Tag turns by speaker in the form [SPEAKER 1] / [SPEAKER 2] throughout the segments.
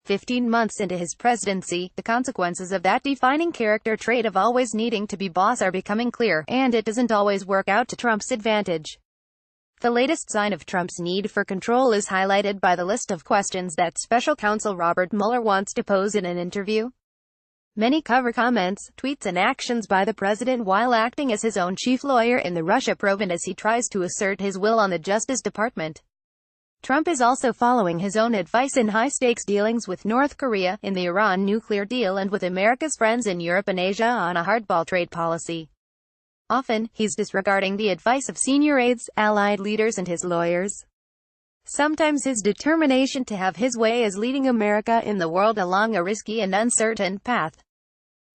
[SPEAKER 1] 15 months into his presidency, the consequences of that defining character trait of always needing to be boss are becoming clear, and it doesn't always work out to Trump's advantage. The latest sign of Trump's need for control is highlighted by the list of questions that special counsel Robert Mueller wants to pose in an interview. Many cover comments, tweets and actions by the president while acting as his own chief lawyer in the Russia probe and as he tries to assert his will on the Justice Department. Trump is also following his own advice in high-stakes dealings with North Korea, in the Iran nuclear deal and with America's friends in Europe and Asia on a hardball trade policy. Often, he's disregarding the advice of senior aides, allied leaders and his lawyers. Sometimes his determination to have his way is leading America in the world along a risky and uncertain path.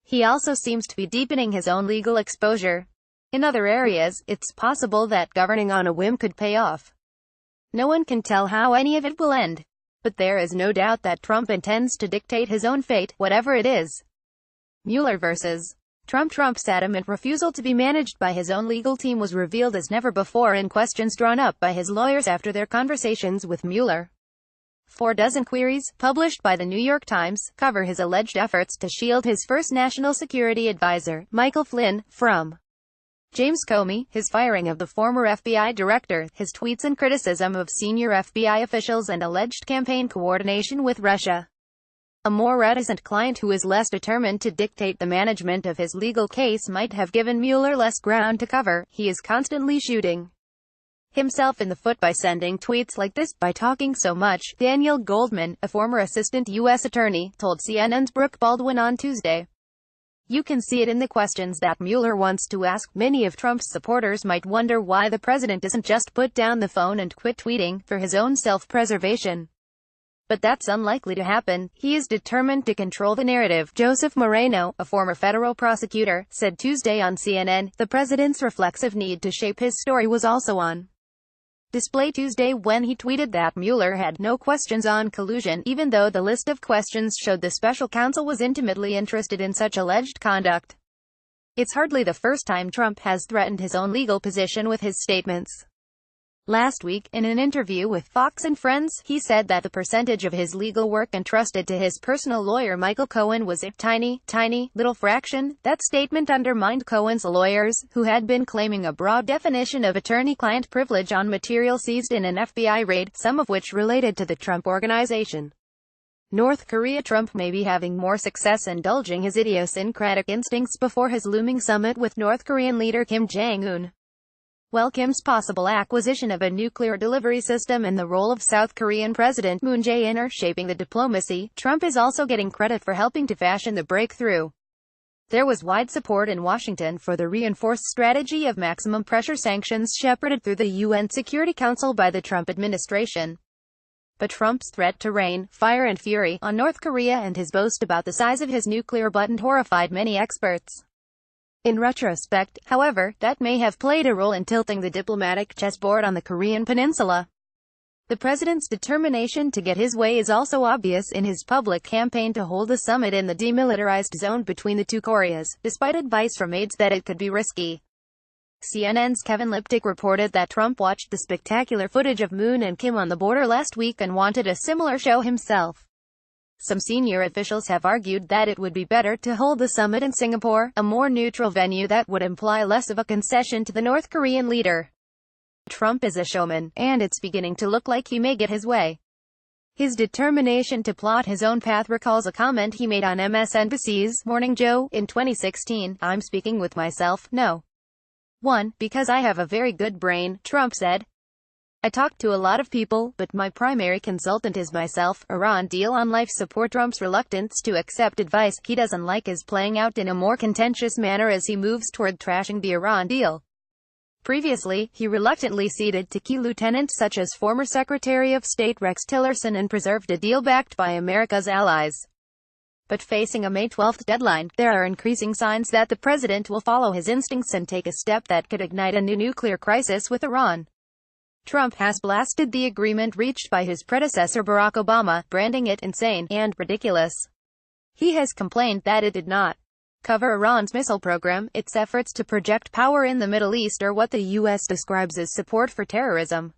[SPEAKER 1] He also seems to be deepening his own legal exposure. In other areas, it's possible that governing on a whim could pay off. No one can tell how any of it will end. But there is no doubt that Trump intends to dictate his own fate, whatever it is. Mueller vs. Trump's adamant refusal to be managed by his own legal team was revealed as never before in questions drawn up by his lawyers after their conversations with Mueller. 4 dozen queries, published by the New York Times, cover his alleged efforts to shield his first national security advisor, Michael Flynn, from James Comey, his firing of the former FBI director, his tweets and criticism of senior FBI officials and alleged campaign coordination with Russia. A more reticent client who is less determined to dictate the management of his legal case might have given Mueller less ground to cover. He is constantly shooting himself in the foot by sending tweets like this, by talking so much, Daniel Goldman, a former assistant U.S. attorney, told CNN's Brooke Baldwin on Tuesday. You can see it in the questions that Mueller wants to ask. Many of Trump's supporters might wonder why the president doesn't just put down the phone and quit tweeting, for his own self-preservation. But that's unlikely to happen. He is determined to control the narrative. Joseph Moreno, a former federal prosecutor, said Tuesday on CNN, the president's reflexive need to shape his story was also on display Tuesday when he tweeted that Mueller had no questions on collusion, even though the list of questions showed the special counsel was intimately interested in such alleged conduct. It's hardly the first time Trump has threatened his own legal position with his statements. Last week, in an interview with Fox and Friends, he said that the percentage of his legal work entrusted to his personal lawyer Michael Cohen was a tiny little fraction. That statement undermined Cohen's lawyers, who had been claiming a broad definition of attorney-client privilege on material seized in an FBI raid, some of which related to the Trump Organization. North Korea. Trump may be having more success indulging his idiosyncratic instincts before his looming summit with North Korean leader Kim Jong-un. Well, Kim's possible acquisition of a nuclear delivery system and the role of South Korean President Moon Jae-in are shaping the diplomacy. Trump is also getting credit for helping to fashion the breakthrough. There was wide support in Washington for the reinforced strategy of maximum pressure sanctions shepherded through the UN Security Council by the Trump administration. But Trump's threat to rain fire and fury on North Korea and his boast about the size of his nuclear button horrified many experts. In retrospect, however, that may have played a role in tilting the diplomatic chessboard on the Korean peninsula. The president's determination to get his way is also obvious in his public campaign to hold a summit in the demilitarized zone between the two Koreas, despite advice from aides that it could be risky. CNN's Kevin Lipnick reported that Trump watched the spectacular footage of Moon and Kim on the border last week and wanted a similar show himself. Some senior officials have argued that it would be better to hold the summit in Singapore, a more neutral venue that would imply less of a concession to the North Korean leader. Trump is a showman, and it's beginning to look like he may get his way. His determination to plot his own path recalls a comment he made on MSNBC's Morning Joe in 2016. I'm speaking with myself, no. 1. Because I have a very good brain, Trump said. I talk to a lot of people, but my primary consultant is myself. Iran deal on life support. Trump's reluctance to accept advice he doesn't like is playing out in a more contentious manner as he moves toward trashing the Iran deal. Previously, he reluctantly ceded to key lieutenants such as former Secretary of State Rex Tillerson and preserved a deal backed by America's allies. But facing a May 12 deadline, there are increasing signs that the president will follow his instincts and take a step that could ignite a new nuclear crisis with Iran. Trump has blasted the agreement reached by his predecessor Barack Obama, branding it insane and ridiculous. He has complained that it did not cover Iran's missile program, its efforts to project power in the Middle East, or what the U.S. describes as support for terrorism.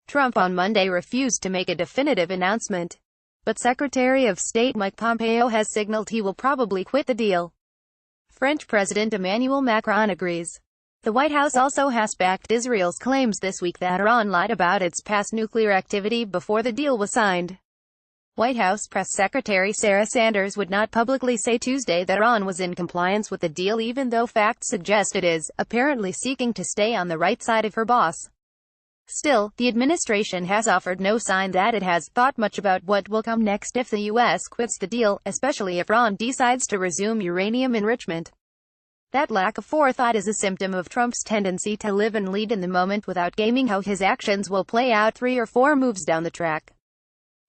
[SPEAKER 1] Trump on Monday refused to make a definitive announcement. but Secretary of State Mike Pompeo has signaled he will probably quit the deal. French President Emmanuel Macron agrees. The White House also has backed Israel's claims this week that Iran lied about its past nuclear activity before the deal was signed. White House Press Secretary Sarah Sanders would not publicly say Tuesday that Iran was in compliance with the deal, even though facts suggest it is, apparently seeking to stay on the right side of her boss. Still, the administration has offered no sign that it has thought much about what will come next if the U.S. quits the deal, especially if Iran decides to resume uranium enrichment. That lack of forethought is a symptom of Trump's tendency to live and lead in the moment without gaming how his actions will play out 3 or 4 moves down the track.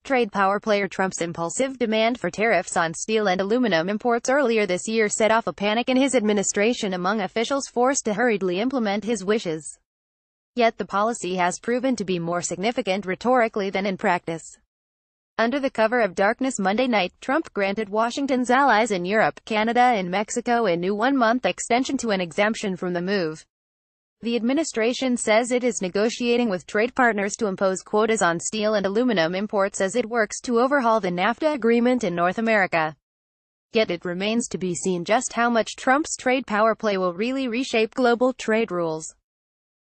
[SPEAKER 1] Trade power player Trump's impulsive demand for tariffs on steel and aluminum imports earlier this year set off a panic in his administration among officials forced to hurriedly implement his wishes. Yet the policy has proven to be more significant rhetorically than in practice. Under the cover of darkness Monday night, Trump granted Washington's allies in Europe, Canada and Mexico a new 1-month extension to an exemption from the move. The administration says it is negotiating with trade partners to impose quotas on steel and aluminum imports as it works to overhaul the NAFTA agreement in North America. Yet it remains to be seen just how much Trump's trade power play will really reshape global trade rules.